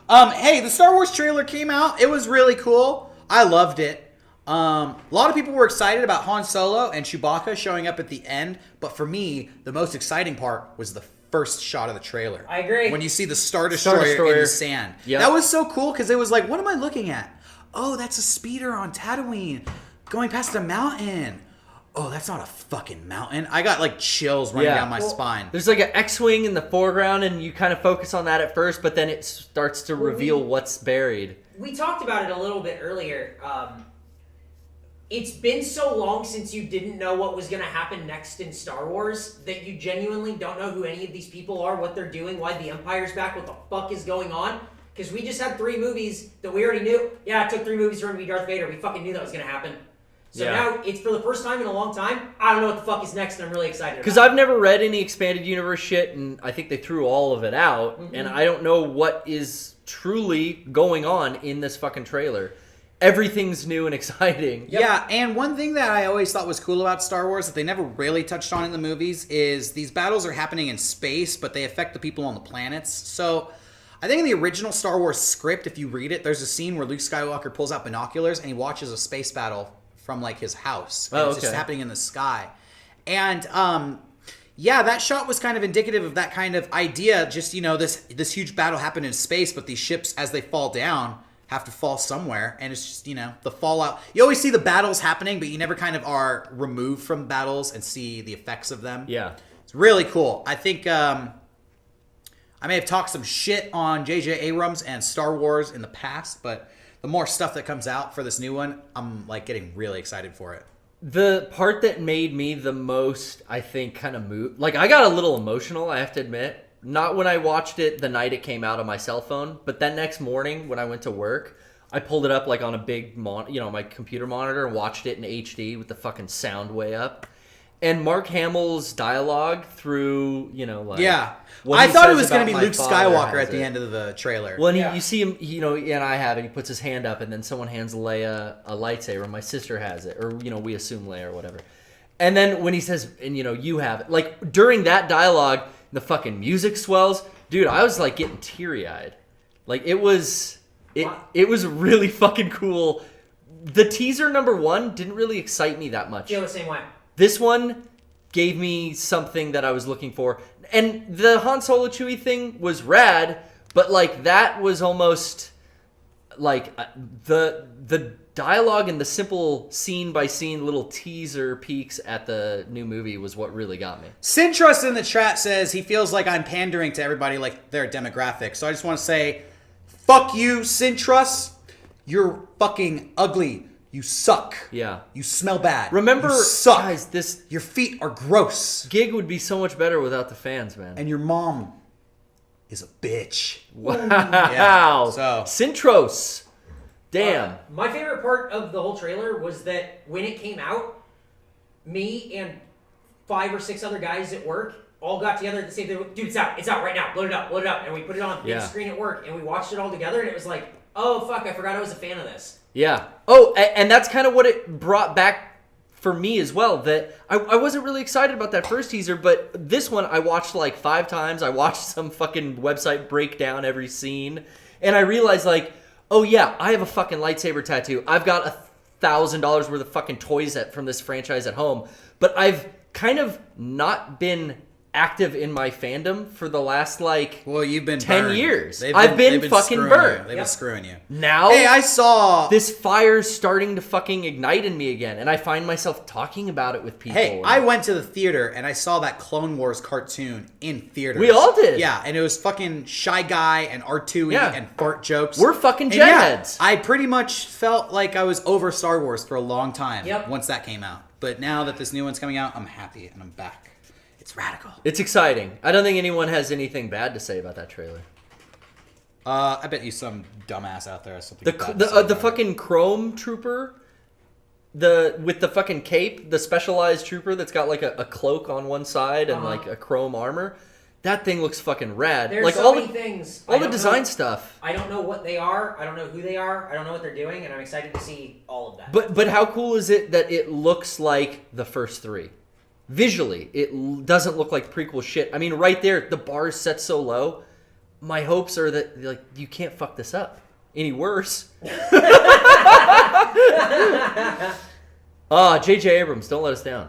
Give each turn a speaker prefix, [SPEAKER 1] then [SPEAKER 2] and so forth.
[SPEAKER 1] Hey, the Star Wars trailer came out. It was really cool. I loved it. A lot of people were excited about Han Solo and Chewbacca showing up at the end, but for me, the most exciting part was the first shot of the trailer.
[SPEAKER 2] I agree.
[SPEAKER 1] When you see the Star Destroyer in the sand.
[SPEAKER 3] Yep.
[SPEAKER 1] That was so cool because it was like, what am I looking at? Oh, that's a speeder on Tatooine going past a mountain. Oh, that's not a fucking mountain. I got like chills running down my spine.
[SPEAKER 3] There's like an X-Wing in the foreground, and you kind of focus on that at first, but then it starts to reveal what's buried.
[SPEAKER 2] We talked about it a little bit earlier. It's been so long since you didn't know what was going to happen next in Star Wars that you genuinely don't know who any of these people are, what they're doing, why the Empire's back, what the fuck is going on. Because we just had 3 movies that we already knew. Yeah, it took 3 movies for him to be Darth Vader. We fucking knew that was going to happen. So now, it's for the first time in a long time, I don't know what the fuck is next, and I'm really excited about it.
[SPEAKER 3] Because I've never read any expanded universe shit, and I think they threw all of it out, and I don't know what is truly going on in this fucking trailer. Everything's new and exciting.
[SPEAKER 1] Yep. Yeah, and one thing that I always thought was cool about Star Wars that they never really touched on in the movies is these battles are happening in space, but they affect the people on the planets. So I think in the original Star Wars script, if you read it, there's a scene where Luke Skywalker pulls out binoculars and he watches a space battle from like his house. And it's just happening in the sky. And yeah, that shot was kind of indicative of that kind of idea. Just, you know, this huge battle happened in space, but these ships, as they fall down, have to fall somewhere. And it's just, you know, the fallout. You always see the battles happening, but you never kind of are removed from battles and see the effects of them.
[SPEAKER 3] Yeah.
[SPEAKER 1] It's really cool. I think I may have talked some shit on J.J. Abrams and Star Wars in the past, but the more stuff that comes out for this new one, I'm like getting really excited for it.
[SPEAKER 3] The part that made me the most, I think, kind of move, like I got a little emotional, I have to admit. Not when I watched it the night it came out on my cell phone, but that next morning when I went to work, I pulled it up like on a big my computer monitor and watched it in HD with the fucking sound way up. And Mark Hamill's dialogue through,
[SPEAKER 1] yeah. I thought it was going to be Luke Skywalker at the end of the trailer.
[SPEAKER 3] Well, you see him, and I have it. He puts his hand up, and then someone hands Leia a lightsaber. My sister has it, or we assume Leia or whatever. And then when he says, and you have it, like during that dialogue, the fucking music swells, dude. I was like getting teary eyed. Like it was really fucking cool. The teaser number 1 didn't really excite me that much.
[SPEAKER 2] Feel the same way.
[SPEAKER 3] This one gave me something that I was looking for. And the Han Solo Chewie thing was rad, but like that was almost like the dialogue and the simple scene by scene little teaser peeks at the new movie was what really got me.
[SPEAKER 1] Sintrust in the chat says he feels like I'm pandering to everybody like their demographic. So I just want to say, fuck you, Sintrust. You're fucking ugly. You suck.
[SPEAKER 3] Yeah.
[SPEAKER 1] You smell bad.
[SPEAKER 3] Remember,
[SPEAKER 1] you suck.
[SPEAKER 3] Guys,
[SPEAKER 1] your feet are gross.
[SPEAKER 3] Gig would be so much better without the fans, man.
[SPEAKER 1] And your mom is a bitch.
[SPEAKER 3] Wow.
[SPEAKER 1] Yeah, so
[SPEAKER 3] Sintros. Damn.
[SPEAKER 2] My favorite part of the whole trailer was that when it came out, me and 5 or 6 other guys at work all got together at the same time. Dude, it's out right now. Load it up. And we put it on the big screen at work, and we watched it all together, and it was like, oh, fuck, I forgot I was a fan of this.
[SPEAKER 3] Yeah. Oh, and that's kind of what it brought back for me as well. That I wasn't really excited about that first teaser, but this one I watched like 5 times. I watched some fucking website break down every scene, and I realized like, oh yeah, I have a fucking lightsaber tattoo. I've got $1,000 worth of fucking toys from this franchise at home, but I've kind of not been active in my fandom for the last you've been 10
[SPEAKER 1] burned.
[SPEAKER 3] years. I've been fucking burned.
[SPEAKER 1] They've been screwing you.
[SPEAKER 3] Now,
[SPEAKER 1] hey, I saw
[SPEAKER 3] this fire's starting to fucking ignite in me again, and I find myself talking about it with people.
[SPEAKER 1] Hey, I went to the theater and I saw that Clone Wars cartoon in theaters.
[SPEAKER 3] We all did.
[SPEAKER 1] Yeah, and it was fucking Shy Guy and R2 and fart jokes.
[SPEAKER 3] We're fucking Jedheads.
[SPEAKER 1] I pretty much felt like I was over Star Wars for a long time once that came out. But now that this new one's coming out, I'm happy and I'm back. It's radical.
[SPEAKER 3] It's exciting. I don't think anyone has anything bad to say about that trailer.
[SPEAKER 1] I bet you some dumbass out there has something
[SPEAKER 3] the fucking Chrome Trooper, with the fucking cape, the specialized trooper that's got like a cloak on one side and like a chrome armor. That thing looks fucking rad.
[SPEAKER 2] There's
[SPEAKER 3] like
[SPEAKER 2] so many things.
[SPEAKER 3] All the design stuff.
[SPEAKER 2] I don't know what they are. I don't know who they are. I don't know what they're doing, and I'm excited to see all of that.
[SPEAKER 3] But how cool is it that it looks like the first 3? Visually, it doesn't look like prequel shit. I mean, right there, the bar is set so low. my hopes are that like you can't fuck this up any worse. J.J. Abrams, don't let us down.